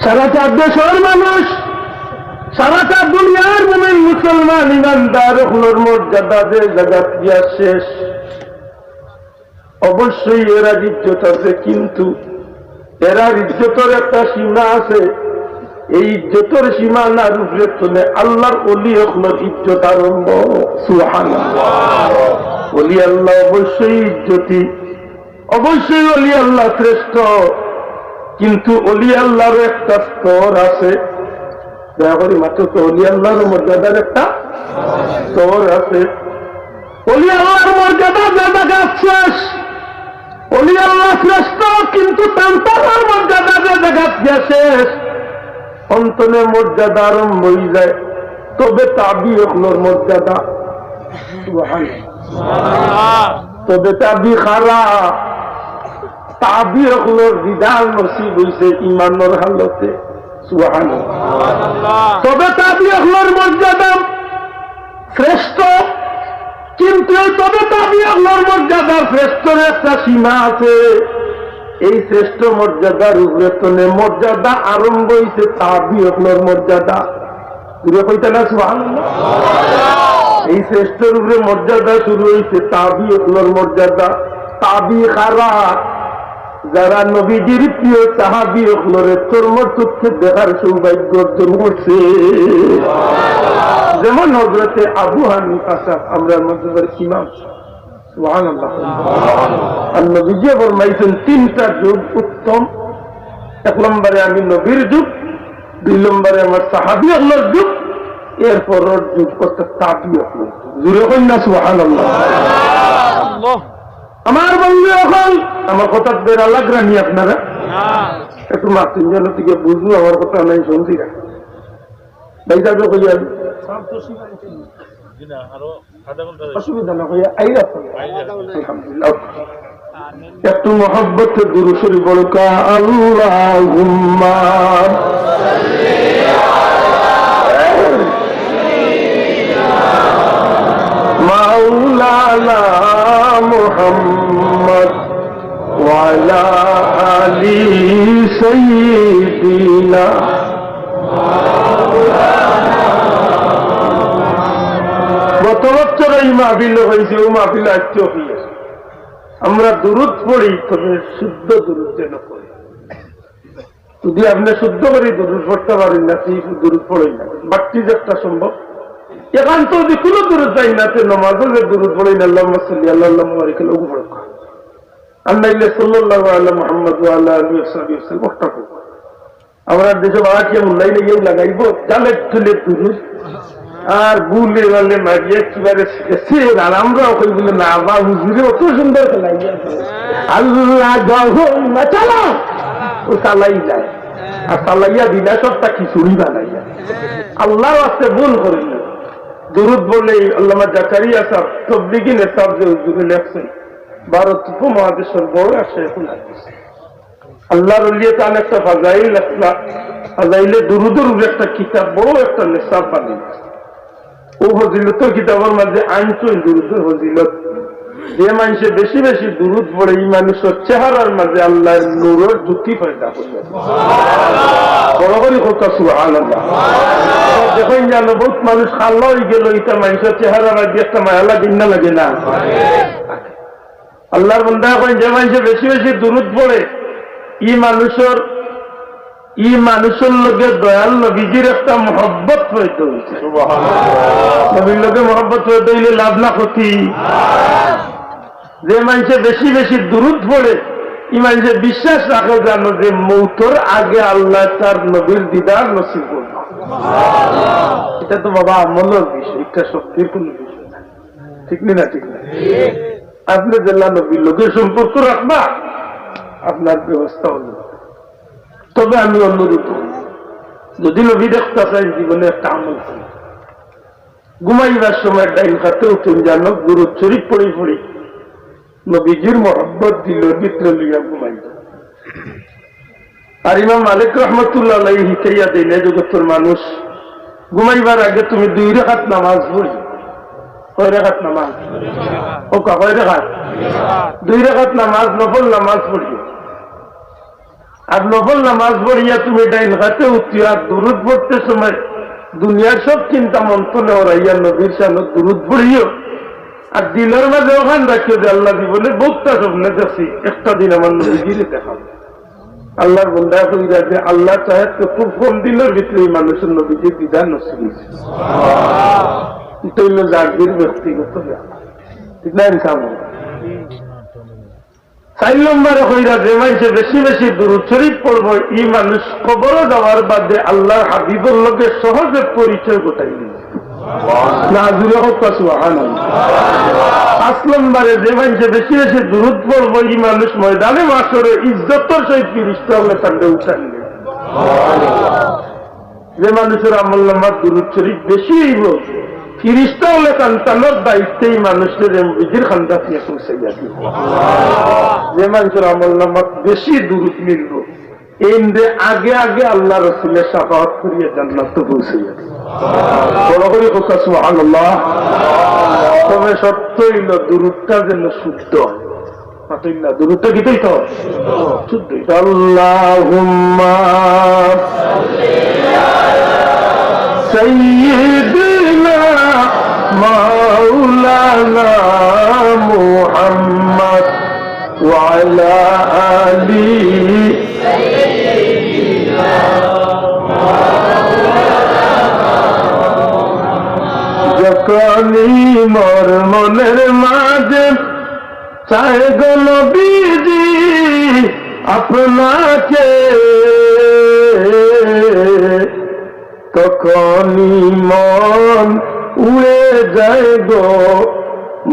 সারাটা দেশের মানুষ, সারাটা দুনিয়ার মুমিন মুসলমান ইমানদার হলোর মর্যাদা যে জায়গা দিয়া শেষ। অবশ্যই এরা ইজ্জত আছে, কিন্তু এরা ইজ্জতের একটা সীমা আছে। এই ইজ্জতের সীমা না রূপরে চলে আল্লাহর ওলি হলোর ইজ্জত আরম্ভ। সুবহানাল্লাহ। ওলি আল্লাহ অবশ্যই ইজ্জতি, অবশ্যই ওলি আল্লাহ শ্রেষ্ঠ, কিন্তু ওলি আল্লাহর একটা স্তর আছে। দয়া করি মাত্র তো ওলি আল্লাহর মর্যাদার একটা স্তর আছে। ওলি আল্লাহর মর্যাদা জায়গা শেষ। ওলি আল্লাহ শ্রেষ্ঠ, কিন্তু সন্তানের মর্যাদা যে জায়গা শেষ, সন্তানের মর্যাদা আরম্ভ হয়ে যায়। তবে তাবি হলোর মর্যাদা, তবে তাবি খারা, তাবি হলোর বিধান নসিব হয়েছে ইমানের হালতে। সুবহানাল্লাহ। তবে তাবি হলোর মর্যাদা শ্রেষ্ঠ, কিন্তু তবে তাবি হলোর মর্যাদা শ্রেষ্ঠর একটা সীমা আছে। এই শ্রেষ্ঠ মর্যাদার উপরে মর্যাদা আরম্ভ হয়েছে তাবি হলোর মর্যাদা। কইতে না সুবহানাল্লাহ। এই শ্রেষ্ঠর উপরে মর্যাদা শুরু হয়েছে তাবি হলোর মর্যাদা। তাবি খারা, যারা নবীজির প্রিয় সাহাবী হলরে চর্মর চক্ষে দেখার সৌভাগ্য অর্জন করছে, যেমন হযরতে আবু হানিফা সাহেব, আমরা মধ্যবর্তী ইমাম। সুবহানাল্লাহ। আর নবীজি ফরমাইছেন তিনটা যুগ উত্তম। এক নম্বরে আমি নবীর যুগ, দুই নম্বরে আমার সাহাবী হলর যুগ, এরপরের যুগ অর্থাৎ তাবি হলর যুগ। জুড়ে কই না সুবহানাল্লাহ। আমার বন্ধু এখন আমার কথা বেড়া লাগরানি আপনারা একটু মা তিনজনের দিকে বুঝবো, আমার কথা নাই শুনছি না ভাই যাবে কইয়া অসুবিধা না হইয়া আইরা আলহামদুলিল্লাহ। একটু মহব্বতে দুরূদ শরীফ বলকা আল্লাহুম্মা মাওলানা মুহাম্মদ ওয়া আলা আলি সাইয়্যিদিনা। গত বছর এই মাহফিল হয়েছে, ও মাহফিল আজকে হইয়া আমরা দুরূদ পড়ি, তবে শুদ্ধ দুরূদ যেন পড়ি। যদি আপনি শুদ্ধ করে দুরূদ পড়তে পারেন না, সেই দুরূদ পড়েন না, বাড়তি যেটা সম্ভব। এখন তো যদি কোনো দুরূদ যাই না, নমাজও যে দুরূদ পড়েন আল্লাহুম্মা সাল্লি আলা মুহাম্মাদ ওগু পড়ক, আল্লাহ সাল্লাল্লাহু আলা মুহাম্মাদ ওয়া আলা আলিহি ওয়া সাহবিহি ওয়াসাল্লাম পড়তা। আমরা দেশে বাড়া কি মুল্লাই লাগিয়ে লাগাইব জালে তুলে দুরূদ আর বুলে বলে মারিয়ে কিভাবে শিখেছে। আর আমরাও কই বলে না বা হুজুরে অত সুন্দর খেলাই আল্লাহ গহম চালা, ও চালাই যায় আর চালাইয়া দিলা সবটা খিচুড়ি বানাইয়া। আল্লাহ আছে ভুল করেন না। দুরূদ বলে আল্লামা জাকারিয়া সাহেব তবলিগি নেতাব যে হুজুরে লেখছেন, ভারত উপমহাদেশের বড় শেখুল হাদিস আল্লাহর ওলিয়ে তার একটা ফাজাইল একটা ফাজাইলে দুরূদের একটা কিতাব বড় একটা নেশাব বানিয়েছে। ও ফজিলতের কিতাবের মাঝে আনছেন দুরূদের ফজিলত। যে মানুষে বেশি বেশি দুরূদ পড়ে এই মানুষের চেহারার মাঝে আল্লাহর নূরের জ্যোতি পয়দা করবে। বড় করে কথা সুবহানাল্লাহ। দেখেন জানো বহুত মানুষ খাল্লা হয়ে গেল, এটা মানুষের চেহারা মাঝে একটা মায়া লাগে না, লাগে না? আল্লাহর বান্দা এখন যে মানুষে বেশি বেশি দুরূদ পড়ে ই মানুষের লোকে দয়াল নবীজির একটা মহব্বত হইতে হয়েছে। নবীর লোকে মহব্বত হইতে হইলে লাভ না ক্ষতি। যে মানুষে বেশি বেশি দুরূদ পড়ে ই মানুষে বিশ্বাস রাখে জানো যে মৌতর আগে আল্লাহ তার নবীর দিদার নসিব করবে। এটা তো বাবা আমলের বিষয়, এটা শক্তির কোন বিষয় না। ঠিক না? ঠিক না? আপনি জেলা নবীর লোকের সম্পর্ক রাখবা, আপনার ব্যবস্থা হল। তবে আমি অনুরোধ যদি নবী দেখতে চাই জীবনে একটা আমল করি, ঘুমাইবার সময় ডাইন খাতে উঠুন জানো দুরূদ শরীফ পড়ি পড়ি নবীজির মহব্বত দিল ভিতরে লইয়া ঘুমাইব। আর ইমাম মালিক রহমতুল্লাহ আলাইহি হিকাইয়া দিলে জগতের মানুষ ঘুমাইবার আগে তুমি 2 রাকাত নামাজ পড়ি। কয় রাকাত নামাজ? ও কয় রাকাত? 2 রাকাত নামাজ, নফল নামাজ পড়ি। আর নফল নামাজ পড়িয়া তুমি ডাইন হাতে উঠিও আর দুরুদ পড়তে সময় দুনিয়ার সব চিন্তা মন্থনে ওরাইয়া নবীর সামনে দুরুদ পড়িও আর দিনের মাঝে ওখান রাখিও যে আল্লাহ জীবনে বহুতটা স্বপ্নে দেখছি একটা দিন আমার নবীজিরে দেখাবো। আল্লাহর বন্ধা কইরা যে আল্লাহ চাহে তো খুব কম দিনের ভিতরে এই মানুষের নবীজির বিধান নসিব হয়েছে। এটা হইল জাগির ব্যক্তিগত ঠিক না ইনসাম। 4 নম্বরে কইরা যে মানুষে বেশি বেশি দুরূদ শরীফ পড়বো এই মানুষ কবরে যাওয়ার বাদে আল্লাহর হাবিবের লগে সহজে পরিচয় ঘটাই দিয়েছে। না জুড়ে হোক সুবহানাল্লাহ। 5 নম্বরে যে মানুষে বেশি বেশি দুরূদ পড়বো এই মানুষ ময়দানে মাশরে ইজ্জতের সহিত ফিরিস্তা হলে তাকে উঠান নেবে। যে মানুষের আমল নামার দুরূদ শরীফ বেশি হইব ফিরিস্তা হলে কান্তানোর দায়িত্বেই মানুষের বিজির খান্দা দিয়ে পৌঁছাইয়া দিব। যে মানুষের আমল নামার বেশি দুরূদ মিলব এমনি আগে আগে আল্লাহ রাসূলের শাফাআত করিয়া জান্নাতে পৌঁছাইয়া দিব। বড় করে কথা সুবহানাল্লাহ। তবে সত্য হইল দুরূদটা যেন শুদ্ধ হয়। দুরূদটা কি তো শুদ্ধ। আল্লাহুম্মা সাইয়্যিদিনা মাওলানা মুহাম্মদ ওয়া আলা আলিহি সাইয়্যিদিনা যখনই মোর মনের মাঝে চাহে গো নবীজি আপনাকে তখনই মন উড়ে যায় গো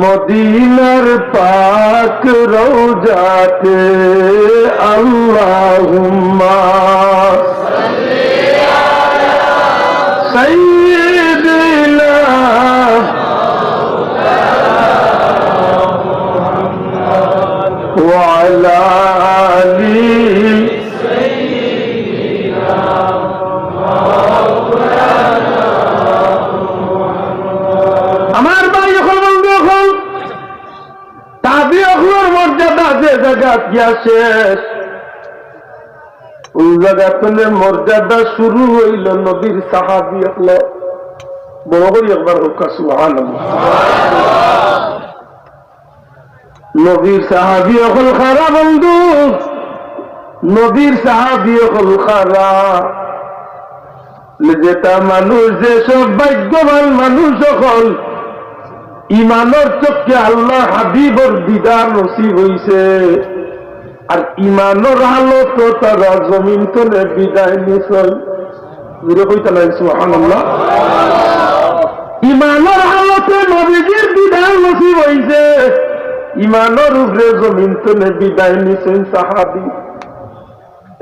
মদিনার পাক রওজাতে। আল্লাহুম্মা সাল্লি আলা সাইয়্যিদিনা ওয়া আলা আলিহি শেষ। ওই জায়গাতে মর্যাদা শুরু হইল নবীর সাহাবী হল। বড় করি একবার হোক সুবহানাল্লাহ। নবীর সাহাবী হল খারা বন্ধু, নবীর সাহাবী হল খারা। যেটা মানুষ যেসব ভাগ্যবান মানুষ হল ইমানের চোখে আল্লাহ হাবিবর দিদার নসিব হইছে। আর ইমানের হালত তারা জমিন তলে বিদায় নিছল। সুবহানাল্লাহ। ইমানের হালতে নবীজির বিদায় নসিব হইছে, ইমানের উপরে জমিন তলে বিদায় নিছেন সাহাবী।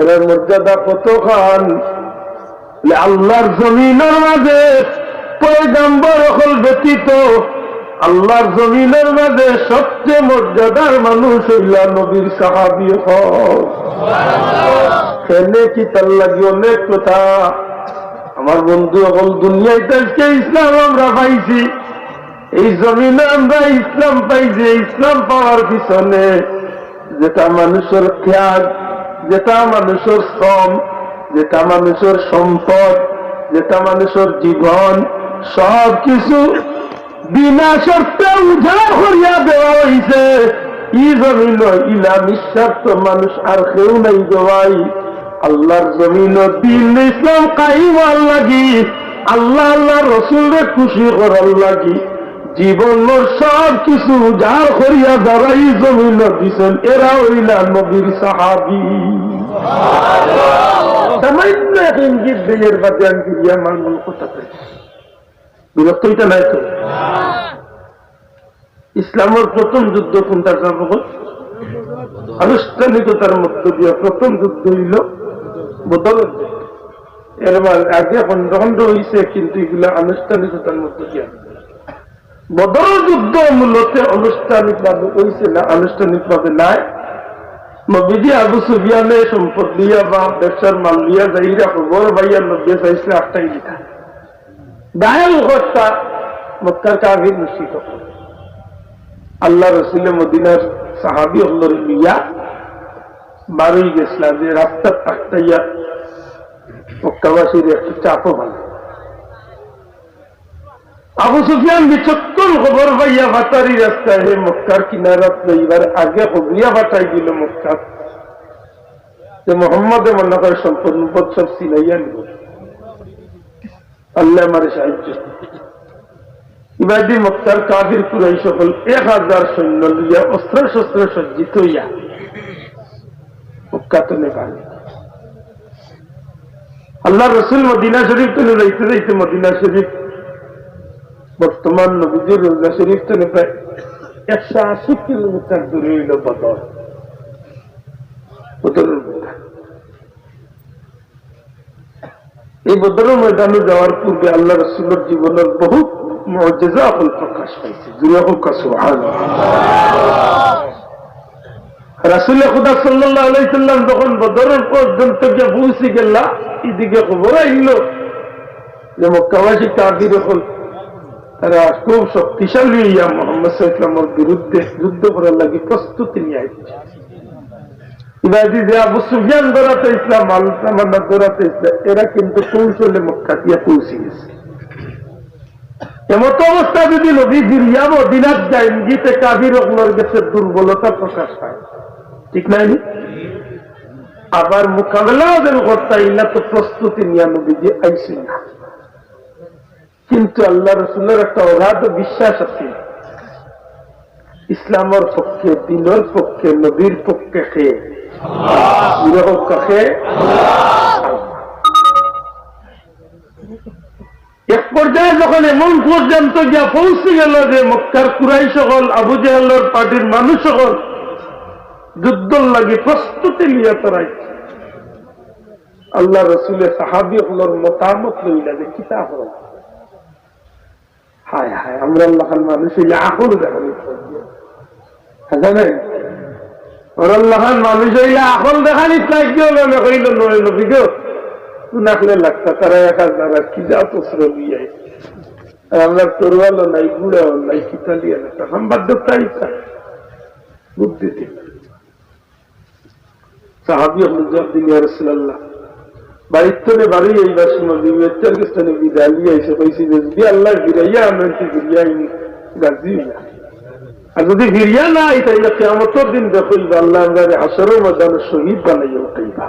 এর মর্যাদা কত খান আল্লাহর জমিনের মাঝে পয়গম্বর হল ব্যতীত আল্লাহর জমিনের মাঝে সবচেয়ে মর্যাদার মানুষ হইলা নবীর সাহাবী হল। কি তার লাগে অনেক কথা। আমার বন্ধু হল দুনিয়াতে আজকে ইসলাম আমরা পাইছি, এই জমিনে আমরা ইসলাম পাইছি। ইসলাম পাওয়ার পিছনে যেটা মানুষের ত্যাগ, যেটা মানুষের শ্রম, যেটা মানুষের সম্পদ, যেটা মানুষের জীবন সব কিছু বিনা শর্তে উজাড় করিয়া দেওয়া হয়েছে। ই জমিন ইলা নিঃস্বার্থ মানুষ আর কেউ নাই জবাই। আল্লাহর জমিন দিন ইসলাম কায়েম হওয়ার লাগি, আল্লাহ আল্লাহ রসুলকে খুশি করার লাগি জীবন সব কিছু উজাড় করিয়া যারা এই জমিন দিছেন এরা হইলা নবীর সাহাবী। সামান্য এক ইঙ্গিত দেয়ের বাদে আনগিরিয়া মানব কথা বিরক্ত হইতে নাই তো। ইসলামের প্রথম যুদ্ধ কোনটা আনুষ্ঠানিকতার মধ্য দিয়ে প্রথম যুদ্ধ হইল বদরের যুদ্ধ। এর আগে খন্ড খন্ড হয়েছে কিন্তু এগুলো আনুষ্ঠানিকতার মধ্য দিয়ে। বদরের যুদ্ধ মূলত আনুষ্ঠানিক ভাবে হয়েছে না, আনুষ্ঠানিক ভাবে নাই। নবীজি আবু সুফিয়ানে সম্পদ দিয়া বা ব্যবসার মাল দিয়া যাইরা খবর ভাইয়া নবী চাইছিল 8টাই লিখা গায়েল কর্তা মক্কার কাফির মুশরিক। আল্লাহ রাসূল মদিনার সাহাবী হল লিয়া বারোই গেছিলাম যে রাস্তার টাকটাইয়া মক্কাবাসীর একটু চাপও ভালো। আবু সুফিয়ান বিচক্ষণ খবর পাইয়া ভাতারি রাস্তায় হে মক্কার কিনারাত লইবার আগে হবিয়া ভাটাই দিল মক্কা যে মোহাম্মদে মনে করে সম্পূর্ণ বৎসর সিনাইয়া নিব, আল্লাহ আমার সাহায্য। ইবাদি মক্কার কাফির কুরাই সকল 1000 সৈন্য লইয়া অস্ত্র শস্ত্র সজ্জিত হইয়া মক্কা তলে বাড়ি। আল্লাহ রসুল মদিনা শরীফ তলে যাইতে যাইতে মদিনা শরীফ বর্তমান নবীজির রোজা শরীফ তলে প্রায় 180 কিলোমিটার দূরে হইল বদর। বদরের ময়দান, এই বদরের ময়দানে যাওয়ার পূর্বে আল্লাহ রসুলের জীবনের বহু মুআজিজা ফল প্রকাশ পাইছে। জুড়ে হোক সুবহানাল্লাহ। রাসূল খুদা সাল্লাল্লাহু আলাইহি সাল্লাম যখন বদরের পর্যন্ত গিয়ে পৌঁছে গেল, এদিকে খবর আইল যে মক্কাবাসী কাফির হল তারা খুব শক্তিশালী হইয়া মুহাম্মদ সাল্লাল্লাহু আলাইহি ওয়াসাল্লামের বিরুদ্ধে যুদ্ধ করার লাগি প্রস্তুতি নিয়ে আইছে। ইবাদি যে আবু সুফিয়ান দৌড়াতে ইসলাম, আলতামান্না দৌড়াতে ইসলাম, এরা কিন্তু কৌশলে মক্কা দিয়ে পৌঁছে গেছে। এমত অবস্থা যদি নবী ফিরিয়া মদিনাত যায়, গীতে কাফির আপনার কাছে দুর্বলতা প্রকাশ পায়, ঠিক নাই? আবার মোকাবেলা ওদের করতে ইল্লা তো প্রস্তুতি নিয়ে নবীজি আইসেন না। কিন্তু আল্লাহ রসুলের একটা অগাধ বিশ্বাস আছে ইসলামের পক্ষে, দিনের পক্ষে, নবীর পক্ষে কে কাছে। এক পর্যায়ে যখন এমন পর্যন্ত গিয়া পৌঁছে গেল যে মক্কার কুরাই সকল, আবু জাহেলের পার্টির মানুষ সকল যুদ্ধর লাগি প্রস্তুতি নিয়ে তারাই আল্লাহ রসুলের সাহাবী হলোর মতামত লইলা যে কিতাব হল। হায় হায়, আমরা আল্লাহ মানুষ হইলে আকুল দেখানি জানেন, ওর আল্লাহান মানুষ হইলে আকল দেখানি হইল নয় নবী গো নাকলে লাগতা তারা 1000 কি যা তোর বিয়াই। আর আমরা তরুয়ালো নাই, গুড়াও নাই, কিতালিয়া না সম্বাদ্যতাই বুদ্ধিতে সাহাবী জবাব দিল ইয়া রাসূলুল্লাহ, বাড়ির তো বাড়ি এইবার সময় বিবেচার স্থানে বিদায় লিয়ে এসে কইছি যে যদি আল্লাহ ফিরাইয়া আমরা ফিরিয়াই গাজি না, আর যদি ফিরিয়া নাই তাইলে কিয়ামতের দিন দেখইবা আল্লাহ আমাদের হাসরের ময়দানে শহীদ বানাইয়া উঠাইবা।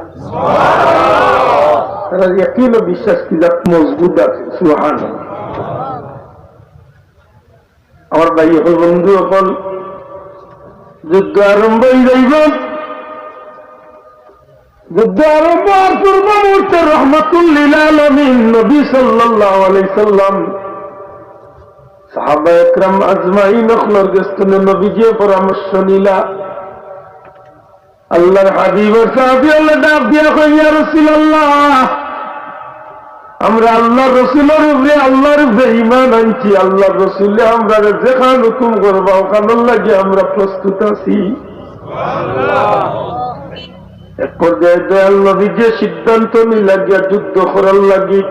তারা ইয়াকিন ও বিশ্বাস কি যাক মজবুত আছে। সুবহানাল্লাহ। আমার ভাই হল বন্ধু এখন যুদ্ধ আরম্ভ হয়ে যাইব। যুদ্ধ আরম্ভ হওয়ার পূর্ব মুহূর্তে রহমাতুল লিল আলামিন নবী সাল্লাল্লাহু আলাইহি সাল্লাম সাহাবা একরাম আজমাইন অখলর গেস্তনে নবীজি পরামর্শ নিলা। আল্লাহর হাবিবের সাহাবী আল্লাহ ডাক দিয়া কই ইয়া রাসূলুল্লাহ, আমরা আল্লাহর রাসূলের উপরে আল্লাহর উপরে ঈমান আনছি, আল্লাহর রাসূলে আমরা যেখান হুকুম করবা ওখানের লাগি আমরা প্রস্তুত আছি। সুবহানাল্লাহ। এক পর্যায়ে দয়াল নবী যে সিদ্ধান্ত নিলা গিয়া যুদ্ধ করার লাগি,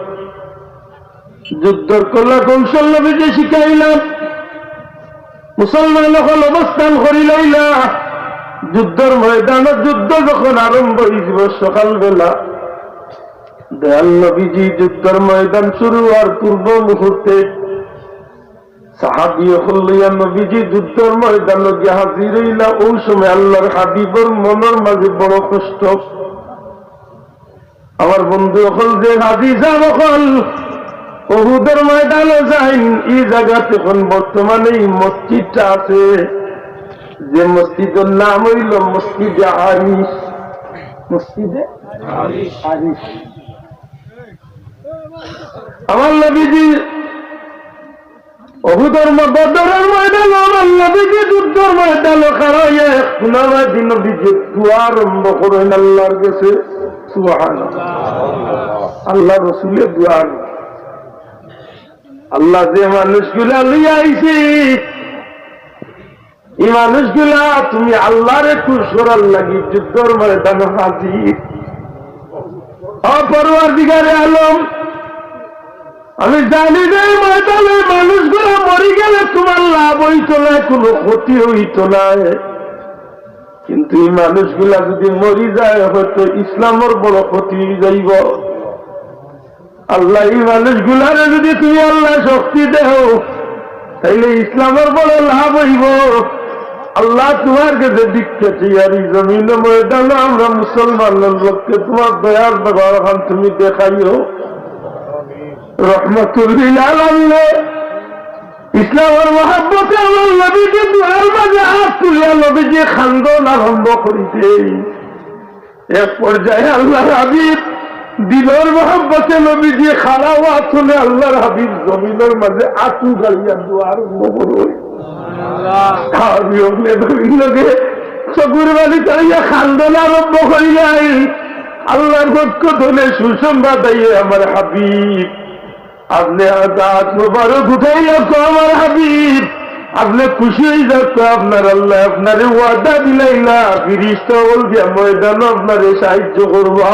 যুদ্ধের কলা কৌশল নবীজি শিখাইলাম। মুসলমান যখন অবস্থান করি লইলা যুদ্ধের ময়দানে, যুদ্ধ যখন আরম্ভ হইব সকালবেলা, দয়াল নবীজি যুদ্ধের ময়দান শুরু হওয়ার পূর্ব মুহূর্তে সাহাবী হইয়া নবীজি যুদ্ধের ময়দানে গিয়ে হাজির হইলা। ওই সময় আল্লাহর হাবিবের মনের মাঝে বড় কষ্ট। আমার বন্ধু হল যে হাদিসা হল উহুদের ময়দানে যাইন, এই জায়গাতে এখন বর্তমানে এই মসজিদটা আছে, যে মসজিদের নাম হইল মসজিদে আরিশ। মসজিদে আরিশ। আমার নবীজি উহুদের বদরের ময়দানে, আমার নবীজি যুদ্ধের ময়দানে খাড়াইয়া শোনাবার দিন নবীজি দোয়া আরম্ভ করেন আল্লাহর কাছে। সুবহানাল্লাহ। আল্লাহ রসুলের দোয়া, আল্লাহ যে মানুষগুলা লইয়া আইছি এই মানুষগুলা তুমি আল্লাহরে খুশ করার লাগি যুদ্ধের ময়দানে হাজির। পরওয়ারদিগারে আলম, আমি জানি যে এই ময়দানে মানুষগুলো মরে গেলে তোমার লাভ হইত না, কোনো ক্ষতি হইত না, কিন্তু কিন্তু এই মানুষগুলা যদি মরি যায় হয়তো ইসলামের বড় ক্ষতি যাইব। আল্লাহ এই মানুষগুলারে যদি তুমি আল্লাহ শক্তি দেহ তাইলে ইসলামের বড় লাভ হইব। আল্লাহ তোমার কাছে দিচ্ছে আর এই জমিন ময়দানে আমরা মুসলমানের লোককে তোমার দয়ার ব্যবহার তুমি দেখাইও। রহমতুল্লিল আলামিন ইসলামের মহাব্বতে আমার নবীকে দুয়ার মাঝে হাত তুলিয়া নবীজি খান্দন আরম্ভ করিতে এক পর্যায়ে আল্লাহর হাবিব দিলের মহাব্বতে নবীজি খাড়া হওয়া শুনে আল্লাহর হাবিব জমিনের মাঝে আঁচু গাড়িয়া দোয়া আরম্ভ করো। চকুর বাড়ি তাইয়া খান্দন আরম্ভ করিলাই। আল্লাহর পক্ষ ধরে সুসংবাদ দিয়ে আমার হাবিব আপনি আজাদ মোবারক উঠাইয়া তো আমার হাবিব আপনি খুশি হয়ে যাচ্ছ। আপনার আল্লাহ আপনার ওয়াদা দিলাইলা ফিরিস্তা বলছে ময়দান আপনারে সাহায্য করবা।